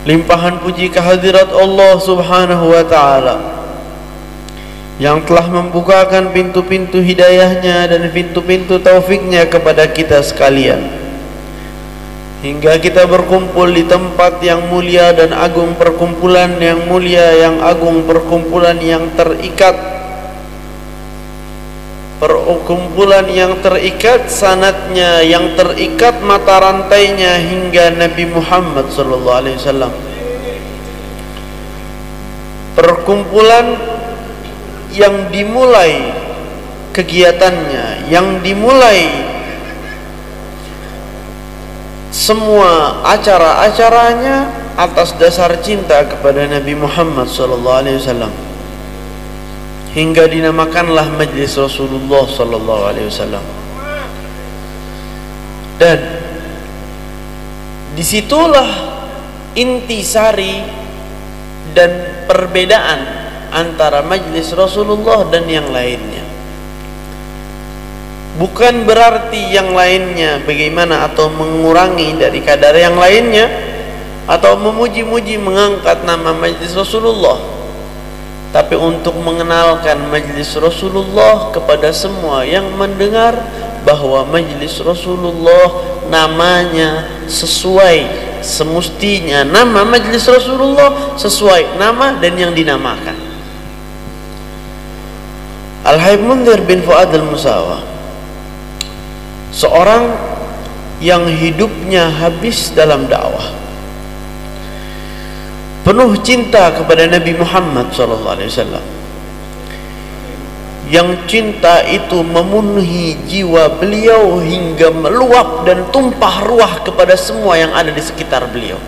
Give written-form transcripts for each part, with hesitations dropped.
limpahan puji kehadirat Allah Subhanahu wa ta'ala yang telah membukakan pintu-pintu hidayahnya dan pintu-pintu taufiknya kepada kita sekalian, hingga kita berkumpul di tempat yang mulia dan agung, perkumpulan yang mulia yang agung, perkumpulan yang terikat, perkumpulan yang terikat sanadnya, yang terikat mata rantainya hingga Nabi Muhammad sallallahu alaihi wasallam. Perkumpulan yang dimulai kegiatannya, yang dimulai semua acara-acaranya atas dasar cinta kepada Nabi Muhammad sallallahu alaihi wasallam, hingga dinamakanlah Majlis Rasulullah sallallahu alaihi wasallam. Dan disitulah intisari dan perbedaan antara Majlis Rasulullah dan yang lainnya. Bukan berarti yang lainnya bagaimana atau mengurangi dari kadar yang lainnya, atau memuji-muji mengangkat nama Majlis Rasulullah, tapi untuk mengenalkan Majlis Rasulullah kepada semua yang mendengar bahwa Majlis Rasulullah namanya sesuai semestinya, nama Majlis Rasulullah sesuai nama dan yang dinamakan. Al-Habib Mundhir bin Fuad al-Musawa, seorang yang hidupnya habis dalam dakwah, penuh cinta kepada Nabi Muhammad SAW, yang cinta itu memenuhi jiwa beliau hingga meluap dan tumpah ruah kepada semua yang ada di sekitar beliau.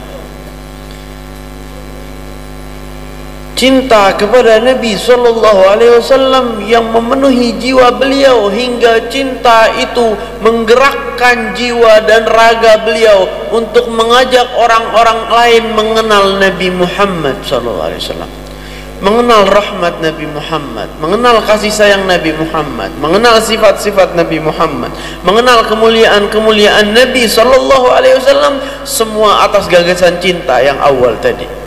Cinta kepada Nabi SAW yang memenuhi jiwa beliau hingga cinta itu menggerakkan jiwa dan raga beliau untuk mengajak orang-orang lain mengenal Nabi Muhammad SAW, mengenal rahmat Nabi Muhammad, mengenal kasih sayang Nabi Muhammad, mengenal sifat-sifat Nabi Muhammad, mengenal kemuliaan-kemuliaan Nabi SAW, semua atas gagasan cinta yang awal tadi.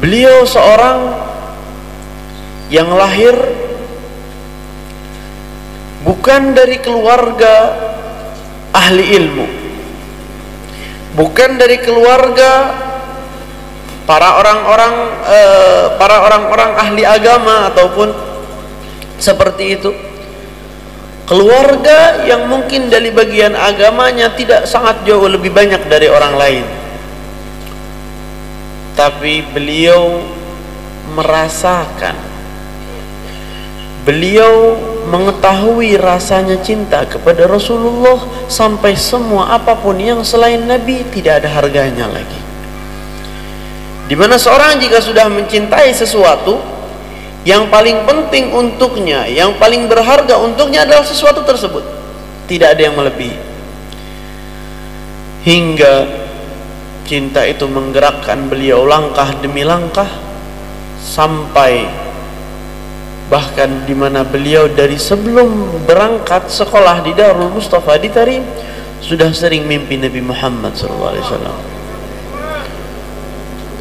Beliau seorang yang lahir bukan dari keluarga ahli ilmu, bukan dari keluarga para orang-orang ahli agama ataupun seperti itu. Keluarga yang mungkin dari bagian agamanya tidak sangat jauh lebih banyak dari orang lain, tapi beliau merasakan, beliau mengetahui rasanya cinta kepada Rasulullah sampai semua apapun yang selain Nabi tidak ada harganya lagi. Dimana seorang jika sudah mencintai sesuatu, yang paling penting untuknya, yang paling berharga untuknya adalah sesuatu tersebut, tidak ada yang melebihi. Hingga cinta itu menggerakkan beliau langkah demi langkah, sampai bahkan di mana beliau dari sebelum berangkat sekolah di Darul Mustafa di Tarim sudah sering mimpi Nabi Muhammad SAW,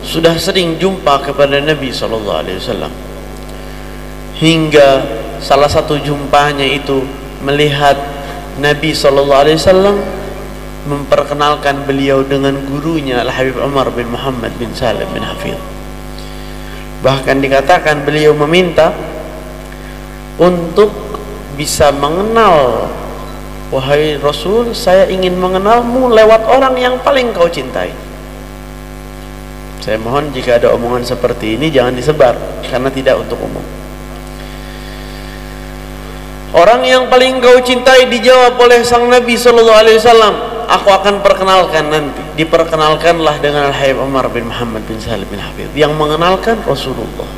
sudah sering jumpa kepada Nabi SAW, hingga salah satu jumpanya itu melihat Nabi SAW memperkenalkan beliau dengan gurunya Al-Habib Umar bin Muhammad bin Salim bin Hafidh. Bahkan dikatakan beliau meminta untuk bisa mengenal, wahai Rasul, saya ingin mengenalmu lewat orang yang paling kau cintai. Saya mohon jika ada omongan seperti ini jangan disebar, karena tidak untuk umum. Orang yang paling kau cintai dijawab oleh sang Nabi SAW, aku akan perkenalkan nanti. Diperkenalkanlah dengan Al-Habib Umar bin Muhammad bin Salim bin Hafidh yang mengenalkan Rasulullah.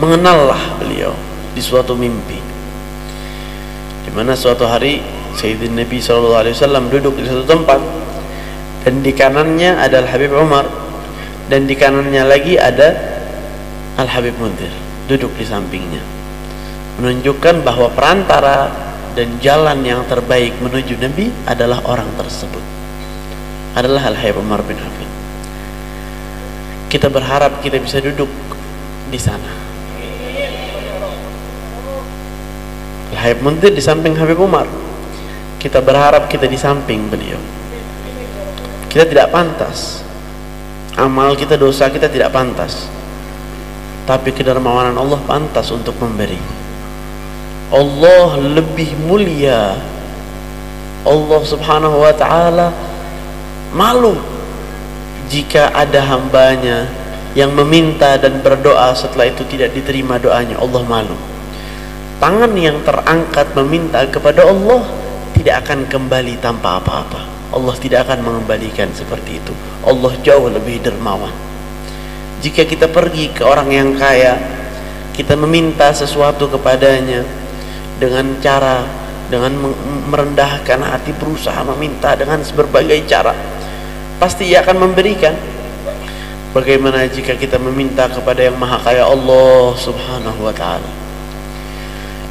Mengenallah beliau di suatu mimpi, di mana suatu hari Sayyidina Nabi SAW duduk di satu tempat, dan di kanannya ada Al-Habib Umar, dan di kanannya lagi ada Al-Habib Mundhir duduk di sampingnya, menunjukkan bahwa perantara dan jalan yang terbaik menuju Nabi adalah orang tersebut. adalah Al-Habib Umar bin Hafid. Kita berharap kita bisa duduk di sana. Al-Habib Munzir di samping Habib Umar. Kita berharap kita di samping beliau. Kita tidak pantas, amal kita, dosa kita tidak pantas, tapi kedermawanan Allah pantas untuk memberi. Allah lebih mulia. Allah subhanahu wa ta'ala malu jika ada hambanya yang meminta dan berdoa setelah itu tidak diterima doanya. Allah malu. Tangan yang terangkat meminta kepada Allah tidak akan kembali tanpa apa-apa. Allah tidak akan mengembalikan seperti itu. Allah jauh lebih dermawan. Jika kita pergi ke orang yang kaya, kita meminta sesuatu kepadanya dengan cara, dengan merendahkan hati, berusaha meminta dengan berbagai cara, pasti ia akan memberikan. Bagaimana jika kita meminta kepada yang maha kaya, Allah subhanahu wa ta'ala?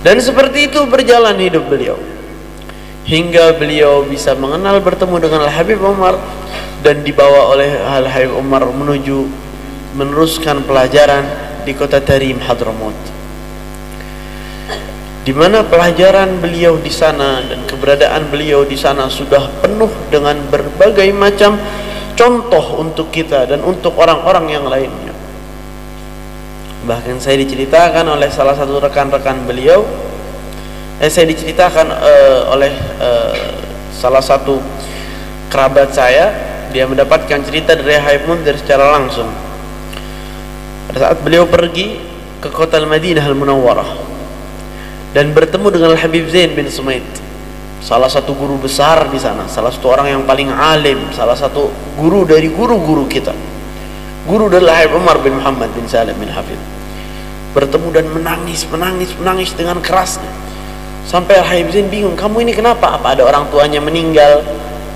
Dan seperti itu berjalan hidup beliau, hingga beliau bisa mengenal, bertemu dengan Al-Habib Umar, dan dibawa oleh Al-Habib Umar menuju meneruskan pelajaran di kota Tarim, Hadramaut, di mana pelajaran beliau di sana dan keberadaan beliau di sana sudah penuh dengan berbagai macam contoh untuk kita dan untuk orang-orang yang lainnya. Bahkan saya diceritakan oleh salah satu rekan-rekan beliau, saya diceritakan oleh salah satu kerabat saya, dia mendapatkan cerita dari Habib Munzir secara langsung. Pada saat beliau pergi ke kota Al-Madinah Al-Munawwarah dan bertemu dengan Al-Habib Zain bin Sumaid, salah satu guru besar di sana, salah satu orang yang paling alim, salah satu guru dari guru-guru kita, guru dari Habib Umar bin Muhammad bin Salim bin Hafid. Bertemu dan menangis dengan kerasnya. Sampai Al-Habib Zain bingung, kamu ini kenapa? Apa ada orang tuanya meninggal?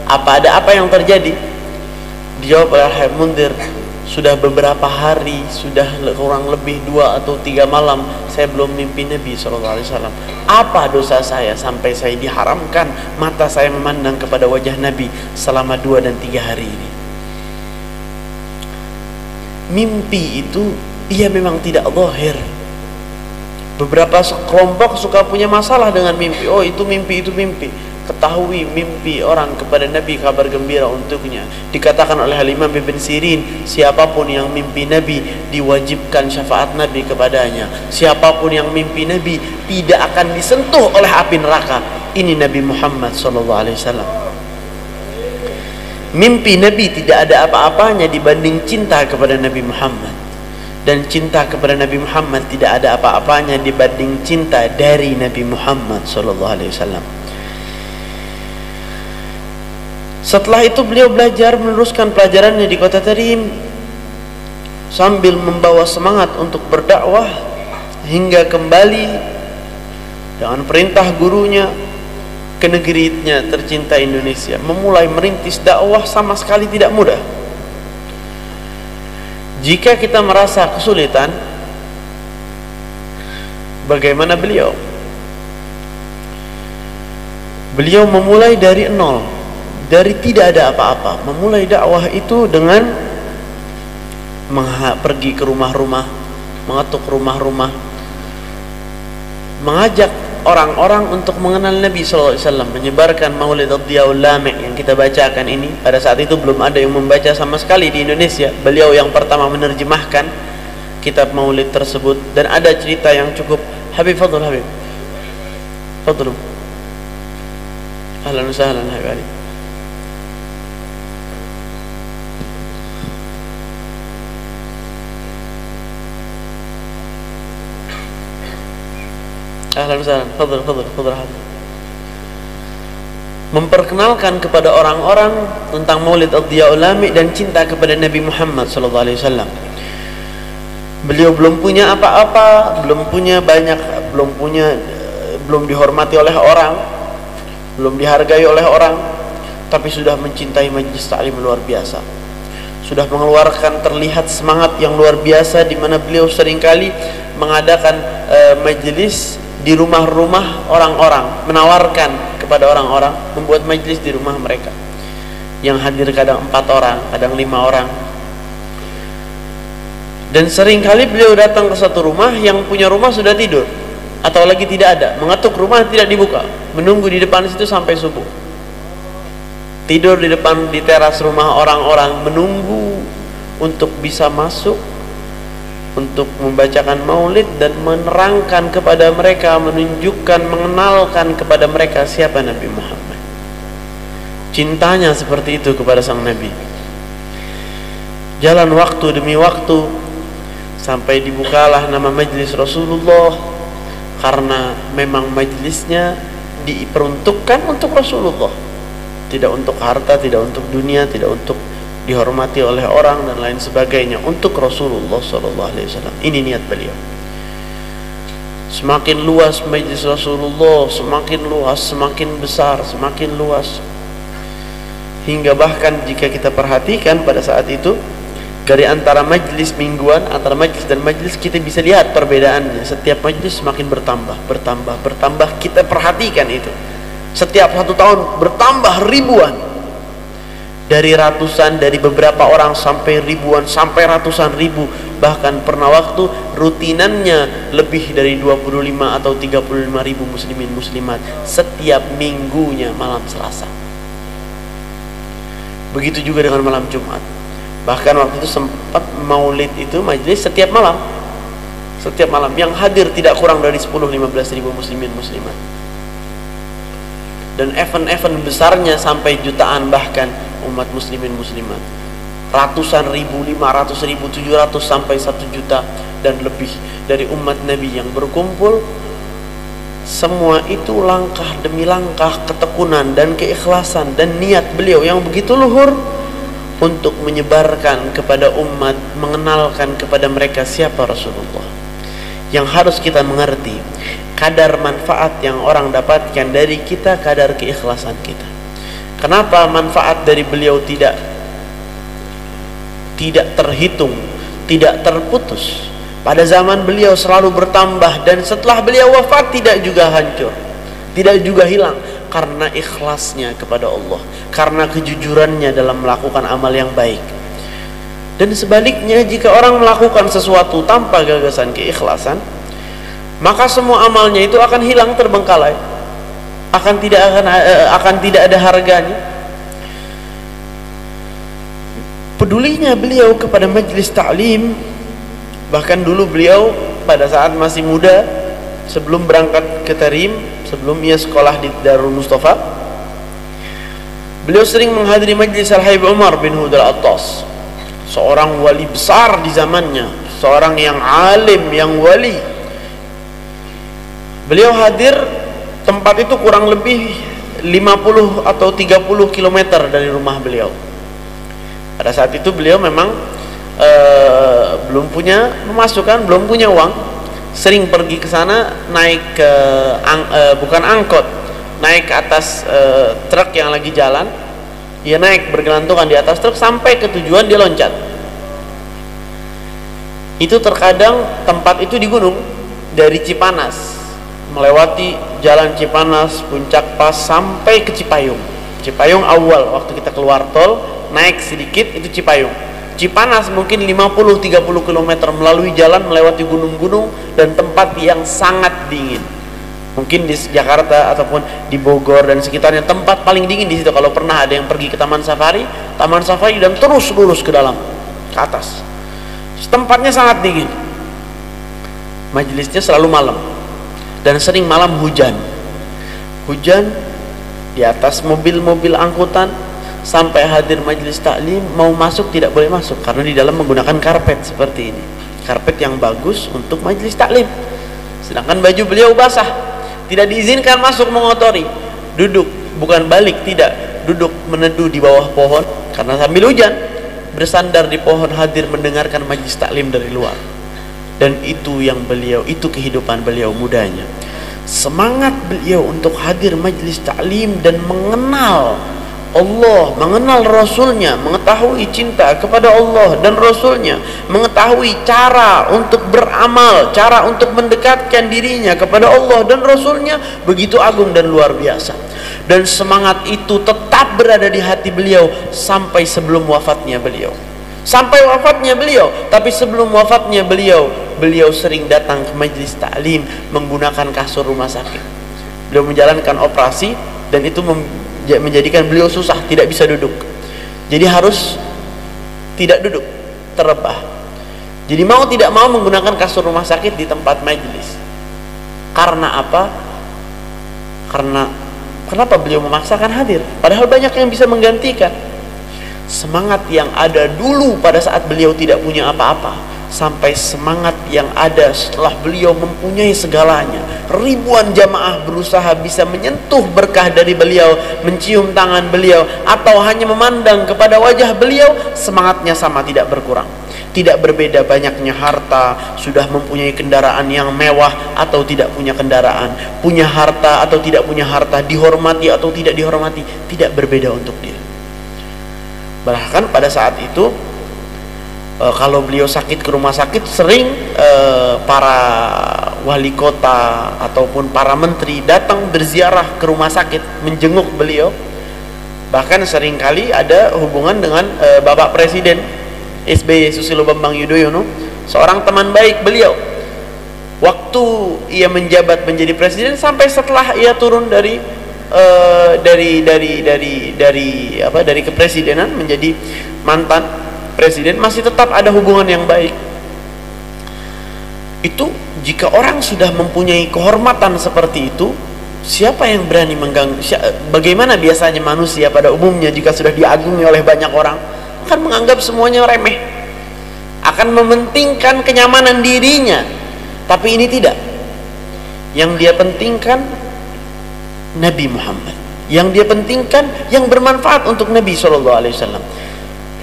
Apa yang terjadi? Dijawab oleh Al-Habib Munzir, sudah beberapa hari, sudah kurang lebih 2 atau 3 malam saya belum mimpi Nabi SAW. Apa dosa saya sampai saya diharamkan mata saya memandang kepada wajah Nabi selama 2 dan 3 hari ini? Mimpi itu ia memang tidak zahir. Beberapa kelompok suka punya masalah dengan mimpi. Oh, itu mimpi, itu mimpi. Ketahui mimpi orang kepada Nabi kabar gembira untuknya. Dikatakan oleh Imam Ibn Sirin, siapapun yang mimpi Nabi diwajibkan syafaat Nabi kepadanya. Siapapun yang mimpi Nabi tidak akan disentuh oleh api neraka. Ini Nabi Muhammad SAW. Mimpi Nabi tidak ada apa-apanya dibanding cinta kepada Nabi Muhammad. Dan cinta kepada Nabi Muhammad tidak ada apa-apanya dibanding cinta dari Nabi Muhammad SAW. Setelah itu beliau belajar, meneruskan pelajarannya di kota Tarim sambil membawa semangat untuk berdakwah, hingga kembali dengan perintah gurunya ke negerinya tercinta Indonesia. Memulai merintis dakwah sama sekali tidak mudah. Jika kita merasa kesulitan, bagaimana beliau? Beliau memulai dari nol, dari tidak ada apa-apa. Memulai dakwah itu dengan pergi ke rumah-rumah, mengetuk rumah-rumah, mengajak orang-orang untuk mengenal Nabi SAW, menyebarkan Maulid Ad-Diyaul Lami' yang kita bacakan ini. Pada saat itu belum ada yang membaca sama sekali di Indonesia. Beliau yang pertama menerjemahkan kitab Maulid tersebut, dan ada cerita yang cukup. Habib, fadl Habib, fadl. Ahlan wa sahlan Habib Ali. Ahlan wa sahlan, fadl. Memperkenalkan kepada orang-orang tentang Maulid Ad-Diyaul Lami' dan cinta kepada Nabi Muhammad SAW. Beliau belum punya apa-apa, belum dihormati oleh orang, belum dihargai oleh orang, tapi sudah mencintai majlis ta'lim luar biasa. Sudah mengeluarkan terlihat semangat yang luar biasa, di mana beliau seringkali mengadakan majlis di rumah-rumah orang-orang, menawarkan kepada orang-orang, membuat majlis di rumah mereka. yang hadir kadang 4 orang, kadang 5 orang. Dan seringkali beliau datang ke satu rumah yang punya rumah sudah tidur atau lagi tidak ada, mengetuk rumah tidak dibuka, menunggu di depan situ sampai subuh. Tidur di depan di teras rumah orang-orang, menunggu untuk bisa masuk untuk membacakan maulid dan menerangkan kepada mereka, menunjukkan, mengenalkan kepada mereka siapa Nabi Muhammad. Cintanya seperti itu kepada sang Nabi. Jalan waktu demi waktu sampai dibukalah nama majlis Rasulullah, karena memang majlisnya diperuntukkan untuk Rasulullah, tidak untuk harta, tidak untuk dunia, tidak untuk dihormati oleh orang dan lain sebagainya, untuk Rasulullah SAW. Ini niat beliau. Semakin luas majlis Rasulullah, semakin luas, semakin besar, semakin luas, hingga bahkan jika kita perhatikan pada saat itu, dari antara majlis mingguan, antara majlis dan majlis, kita bisa lihat perbedaannya. Setiap majlis semakin bertambah, bertambah, bertambah. Kita perhatikan itu. Setiap 1 tahun bertambah ribuan. Dari ratusan, dari beberapa orang sampai ribuan, sampai ratusan ribu. Bahkan pernah waktu rutinannya lebih dari 25 atau 35 ribu muslimin muslimat setiap minggunya malam Selasa. Begitu juga dengan malam Jumat. Bahkan waktu itu sempat maulid itu majlis setiap malam. Setiap malam yang hadir tidak kurang dari 10-15 ribu muslimin muslimat. Dan event-event besarnya sampai jutaan bahkan umat muslimin muslimat. Ratusan ribu, 500 ribu, 700 sampai 1 juta dan lebih dari umat Nabi yang berkumpul. Semua itu langkah demi langkah ketekunan dan keikhlasan dan niat beliau yang begitu luhur untuk menyebarkan kepada umat, mengenalkan kepada mereka siapa Rasulullah. Yang harus kita mengerti, kadar manfaat yang orang dapatkan dari kita, kadar keikhlasan kita. Kenapa manfaat dari beliau tidak terhitung, tidak terputus? Pada zaman beliau selalu bertambah, dan setelah beliau wafat tidak juga hancur, tidak juga hilang, karena ikhlasnya kepada Allah, karena kejujurannya dalam melakukan amal yang baik. Dan sebaliknya, jika orang melakukan sesuatu tanpa gagasan keikhlasan, maka semua amalnya itu akan hilang terbengkalai, akan tidak ada harganya. Pedulinya beliau kepada majlis ta'lim. Bahkan dulu beliau pada saat masih muda, sebelum berangkat ke Tarim, sebelum ia sekolah di Darul Mustafa, beliau sering menghadiri majlis Al-Habib Umar bin Hud Al-Attas, seorang wali besar di zamannya, seorang yang alim, yang wali. Beliau hadir, tempat itu kurang lebih 50 atau 30 km dari rumah beliau. Pada saat itu beliau memang belum punya pemasukan, belum punya uang, sering pergi ke sana naik ke bukan angkot, naik ke atas truk yang lagi jalan. Dia naik bergelantungan di atas truk sampai ke tujuan, dia loncat. Itu terkadang tempat itu di gunung, dari Cipanas, melewati jalan Cipanas, Puncak Pas sampai ke Cipayung. Cipayung awal waktu kita keluar tol, naik sedikit itu Cipayung. Cipanas mungkin 50-30 km melalui jalan, melewati gunung-gunung dan tempat yang sangat dingin. Mungkin di Jakarta ataupun di Bogor dan sekitarnya tempat paling dingin di situ. Kalau pernah ada yang pergi ke Taman Safari dan terus lurus ke dalam, ke atas. Tempatnya sangat dingin. Majelisnya selalu malam dan sering malam hujan. Hujan di atas mobil-mobil angkutan. Sampai hadir majlis taklim, mau masuk tidak boleh masuk karena di dalam menggunakan karpet seperti ini, karpet yang bagus untuk majlis taklim. Sedangkan baju beliau basah, tidak diizinkan masuk mengotori. Duduk, bukan balik, tidak, duduk meneduh di bawah pohon karena sambil hujan, bersandar di pohon hadir mendengarkan majlis taklim dari luar. Dan itu yang beliau, itu kehidupan beliau mudanya. Semangat beliau untuk hadir majlis taklim dan mengenal Allah, mengenal Rasulnya, mengetahui cinta kepada Allah dan Rasulnya, mengetahui cara untuk beramal, cara untuk mendekatkan dirinya kepada Allah dan Rasulnya, begitu agung dan luar biasa. Dan semangat itu tetap berada di hati beliau sampai sebelum wafatnya beliau. Sampai wafatnya beliau, tapi sebelum wafatnya beliau sering datang ke majelis taklim menggunakan kasur rumah sakit. Beliau menjalankan operasi dan itu menjadikan beliau susah, tidak bisa duduk. Jadi harus tidak duduk, terebah. Jadi mau tidak mau menggunakan kasur rumah sakit di tempat majelis. Karena apa? Kenapa beliau memaksakan hadir? Padahal banyak yang bisa menggantikan. Semangat yang ada dulu pada saat beliau tidak punya apa-apa, sampai semangat yang ada setelah beliau mempunyai segalanya. Ribuan jamaah berusaha bisa menyentuh berkah dari beliau, mencium tangan beliau, atau hanya memandang kepada wajah beliau. Semangatnya sama, tidak berkurang. Tidak berbeda banyaknya harta, sudah mempunyai kendaraan yang mewah atau tidak punya kendaraan, punya harta atau tidak punya harta, dihormati atau tidak dihormati, tidak berbeda untuk dia. Bahkan pada saat itu kalau beliau sakit ke rumah sakit, sering para wali kota ataupun para menteri datang berziarah ke rumah sakit menjenguk beliau. Bahkan seringkali ada hubungan dengan Bapak Presiden SBY Susilo Bambang Yudhoyono, seorang teman baik beliau. Waktu ia menjabat menjadi presiden sampai setelah ia turun dari kepresidenan menjadi mantan presiden, masih tetap ada hubungan yang baik. Itu jika orang sudah mempunyai kehormatan seperti itu, siapa yang berani mengganggu? Bagaimana biasanya manusia pada umumnya jika sudah diagungi oleh banyak orang, akan menganggap semuanya remeh, akan mementingkan kenyamanan dirinya. Tapi ini tidak. Yang dia pentingkan Nabi Muhammad, yang dia pentingkan yang bermanfaat untuk Nabi SAW.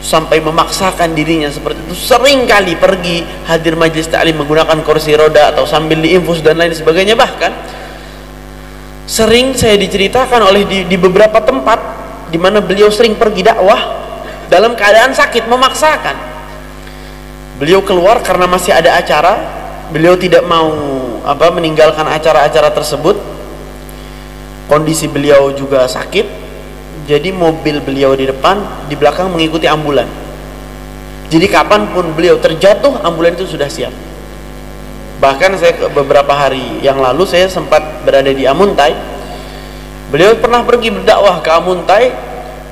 Sampai memaksakan dirinya seperti itu. Sering kali pergi hadir majelis taklim menggunakan kursi roda atau sambil diinfus dan lain sebagainya. Bahkan sering saya diceritakan oleh di beberapa tempat di mana beliau sering pergi dakwah dalam keadaan sakit, memaksakan. Beliau keluar karena masih ada acara, beliau tidak mau meninggalkan acara-acara tersebut. Kondisi beliau juga sakit, jadi mobil beliau di depan, di belakang mengikuti ambulan. Jadi kapanpun beliau terjatuh, ambulan itu sudah siap. Bahkan saya beberapa hari yang lalu saya sempat berada di Amuntai. Beliau pernah pergi berdakwah ke Amuntai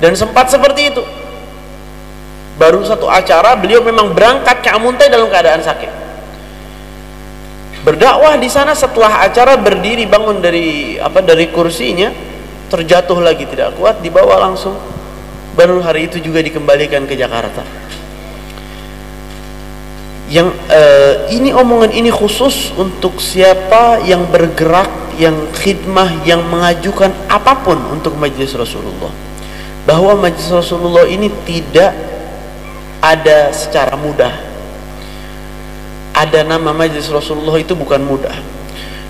dan sempat seperti itu. Baru satu acara beliau memang berangkat ke Amuntai dalam keadaan sakit. Berdakwah di sana, setelah acara berdiri bangun dari kursinya, terjatuh lagi tidak kuat, dibawa langsung. Baru hari itu juga dikembalikan ke Jakarta. Yang ini omongan ini khusus untuk siapa yang bergerak, yang khidmah, yang mengajukan apapun untuk majelis Rasulullah. Bahwa majelis Rasulullah ini tidak ada secara mudah. Ada nama majelis Rasulullah itu bukan mudah.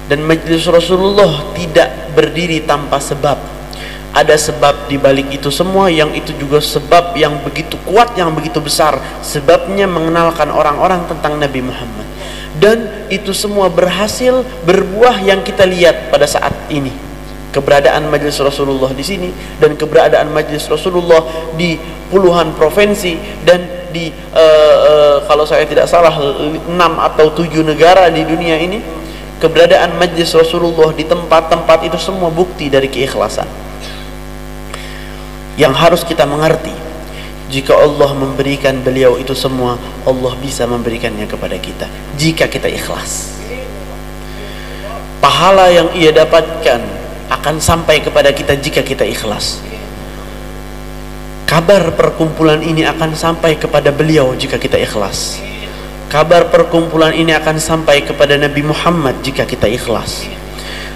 Dan majelis Rasulullah tidak berdiri tanpa sebab. Ada sebab di balik itu semua, yang itu juga sebab yang begitu kuat, yang begitu besar. Sebabnya mengenalkan orang-orang tentang Nabi Muhammad. Dan itu semua berhasil, berbuah yang kita lihat pada saat ini. Keberadaan majelis Rasulullah di sini dan keberadaan majelis Rasulullah di puluhan provinsi dan di kalau saya tidak salah 6 atau 7 negara di dunia ini. Keberadaan majelis Rasulullah di tempat-tempat itu semua bukti dari keikhlasan. Yang harus kita mengerti, jika Allah memberikan beliau itu semua, Allah bisa memberikannya kepada kita jika kita ikhlas. Pahala yang ia dapatkan akan sampai kepada kita jika kita ikhlas. Kabar perkumpulan ini akan sampai kepada beliau jika kita ikhlas. Kabar perkumpulan ini akan sampai kepada Nabi Muhammad jika kita ikhlas.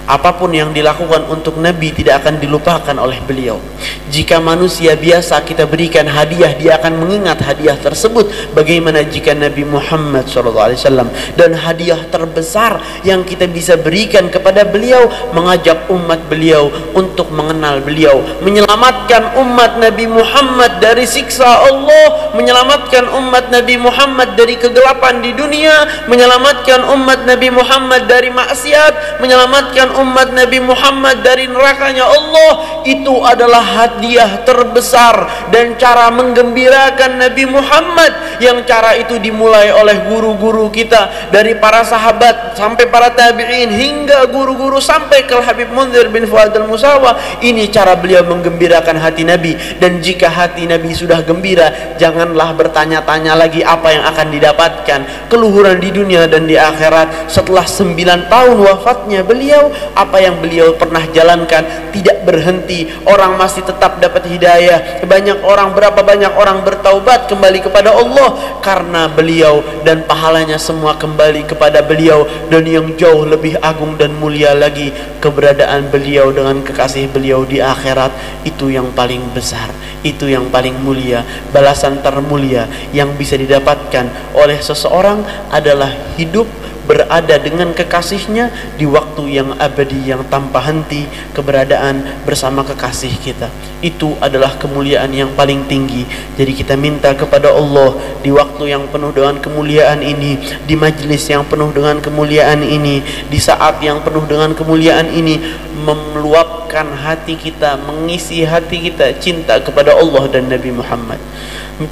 Apapun yang dilakukan untuk Nabi tidak akan dilupakan oleh beliau. Jika manusia biasa kita berikan hadiah, dia akan mengingat hadiah tersebut. Bagaimana jika Nabi Muhammad SAW? Dan hadiah terbesar yang kita bisa berikan kepada beliau, mengajak umat beliau untuk mengenal beliau, menyelamatkan umat Nabi Muhammad dari siksa Allah, menyelamatkan umat Nabi Muhammad dari kegelapan di dunia, menyelamatkan umat Nabi Muhammad dari maksiat, menyelamatkan umat Nabi Muhammad dari nerakanya Allah. Itu adalah hadiah terbesar dan cara menggembirakan Nabi Muhammad, yang cara itu dimulai oleh guru-guru kita, dari para sahabat sampai para tabi'in hingga guru-guru sampai ke Habib Munzir bin Fuad al-Musawa. Ini cara beliau menggembirakan hati Nabi. Dan jika hati Nabi sudah gembira, janganlah bertanya-tanya lagi apa yang akan didapatkan, keluhuran di dunia dan di akhirat. Setelah 9 tahun wafatnya beliau, apa yang beliau pernah jalankan tidak berhenti. Orang masih tetap dapat hidayah. Berapa banyak orang bertaubat kembali kepada Allah karena beliau, dan pahalanya semua kembali kepada beliau. Dan yang jauh lebih agung dan mulia lagi, keberadaan beliau dengan kekasih beliau di akhirat. Itu yang paling besar, itu yang paling mulia. Balasan termulia yang bisa didapatkan oleh seseorang adalah hidup berada dengan kekasihnya di waktu yang abadi, yang tanpa henti, keberadaan bersama kekasih kita. Itu adalah kemuliaan yang paling tinggi. Jadi kita minta kepada Allah di waktu yang penuh dengan kemuliaan ini, di majlis yang penuh dengan kemuliaan ini, di saat yang penuh dengan kemuliaan ini, meluapkan hati kita, mengisi hati kita cinta kepada Allah dan Nabi Muhammad.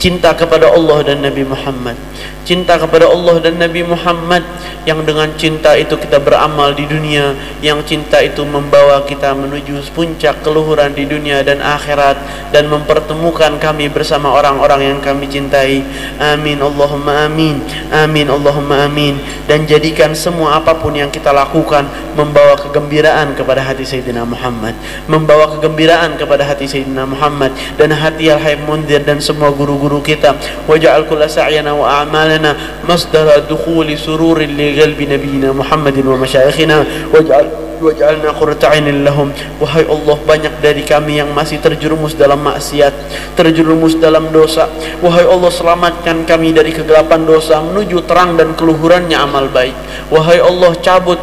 Cinta kepada Allah dan Nabi Muhammad, cinta kepada Allah dan Nabi Muhammad, yang dengan cinta itu kita beramal di dunia, yang cinta itu membawa kita menuju puncak keluhuran di dunia dan akhirat, dan mempertemukan kami bersama orang-orang yang kami cintai. Amin Allahumma amin, amin Allahumma amin. Dan jadikan semua apapun yang kita lakukan membawa kegembiraan kepada hati Sayyidina Muhammad, membawa kegembiraan kepada hati Sayyidina Muhammad dan hati Al-Habib Munzir dan semua guru-guru kita. Waj'al kulla sa'yana wa a'malana masdara dukhuli sururin li qalbi nabiyina Muhammadin wa masyayikhina waj'alna qurrata 'ainin lahum. Wahai Allah, banyak dari kami yang masih terjerumus dalam maksiat, terjerumus dalam dosa. Wahai Allah, selamatkan kami dari kegelapan dosa menuju terang dan keluhurannya amal baik. Wahai Allah, cabut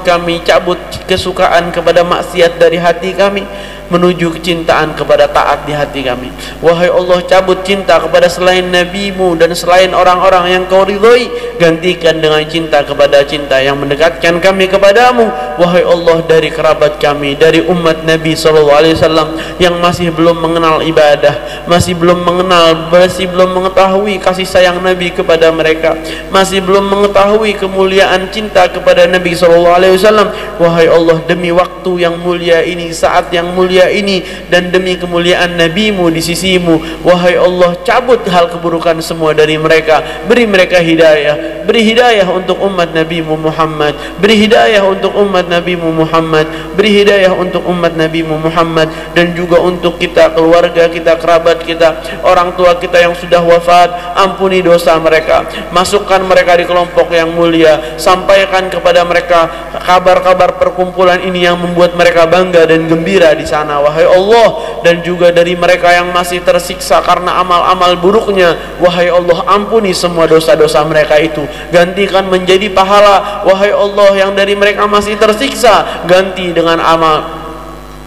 kesukaan kepada maksiat dari hati kami, menuju kecintaan kepada taat di hati kami. Wahai Allah, cabut cinta kepada selain Nabi-Mu dan selain orang-orang yang Kau ridhoi, gantikan dengan cinta kepada cinta yang mendekatkan kami kepadamu. Wahai Allah, dari kerabat kami, dari umat Nabi SAW yang masih belum mengenal ibadah, masih belum mengetahui kasih sayang Nabi kepada mereka, masih belum mengetahui kemuliaan cinta kepada Nabi SAW. Wahai Allah, demi waktu yang mulia ini, saat yang mulia ini, dan demi kemuliaan Nabi-Mu di sisi-Mu, wahai Allah, cabut hal keburukan semua dari mereka. Beri mereka hidayah, beri hidayah untuk umat Nabi-Mu Muhammad, beri hidayah untuk umat Nabi-Mu Muhammad, beri hidayah untuk umat Nabi-Mu Muhammad, dan juga untuk kita, keluarga kita, kerabat kita, orang tua kita yang sudah wafat. Ampuni dosa mereka, masukkan mereka di kelompok yang mulia, sampaikan kepada mereka kabar-kabar perkumpulan ini yang membuat mereka bangga dan gembira di sana. Wahai Allah, dan juga dari mereka yang masih tersiksa karena amal-amal buruknya, wahai Allah, ampuni semua dosa-dosa mereka itu, gantikan menjadi pahala. Wahai Allah, yang dari mereka masih tersiksa, ganti dengan amal,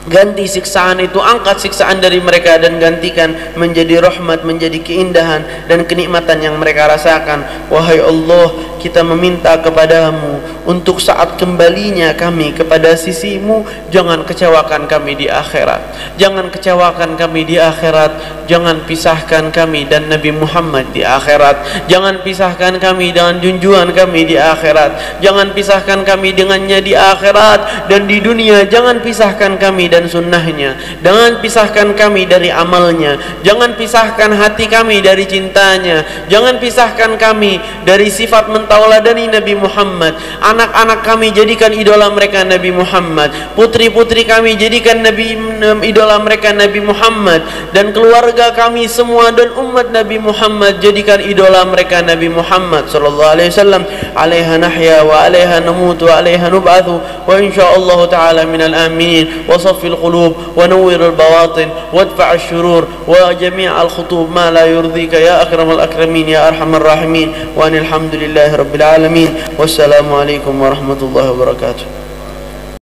ganti siksaan itu, angkat siksaan dari mereka dan gantikan menjadi rahmat, menjadi keindahan dan kenikmatan yang mereka rasakan. Wahai Allah, kita meminta kepadamu untuk saat kembalinya kami kepada sisi-Mu, jangan kecewakan kami di akhirat, jangan kecewakan kami di akhirat, jangan pisahkan kami dan Nabi Muhammad di akhirat, jangan pisahkan kami dengan junjungan kami di akhirat, jangan pisahkan kami dengannya di akhirat, dan di dunia jangan pisahkan kami dan sunnahnya, jangan pisahkan kami dari amalnya, jangan pisahkan hati kami dari cintanya, jangan pisahkan kami dari sifat mentauladani Nabi Muhammad. Anak-anak kami jadikan idola mereka Nabi Muhammad, putri-putri kami jadikan idola mereka Nabi Muhammad, dan keluarga kami semua dan umat Nabi Muhammad jadikan idola mereka Nabi Muhammad SAW. عليها نحيا وعليها نموت وعليها نبعث، وإن شاء الله تعالى من الآمنين، وصف القلوب ونور البواطن وادفع الشرور وجميع الخطوب ما لا يرضيك يا أكرم الأكرمين يا أرحم الراحمين. وأن الحمد لله رب العالمين، والسلام عليكم ورحمة الله وبركاته.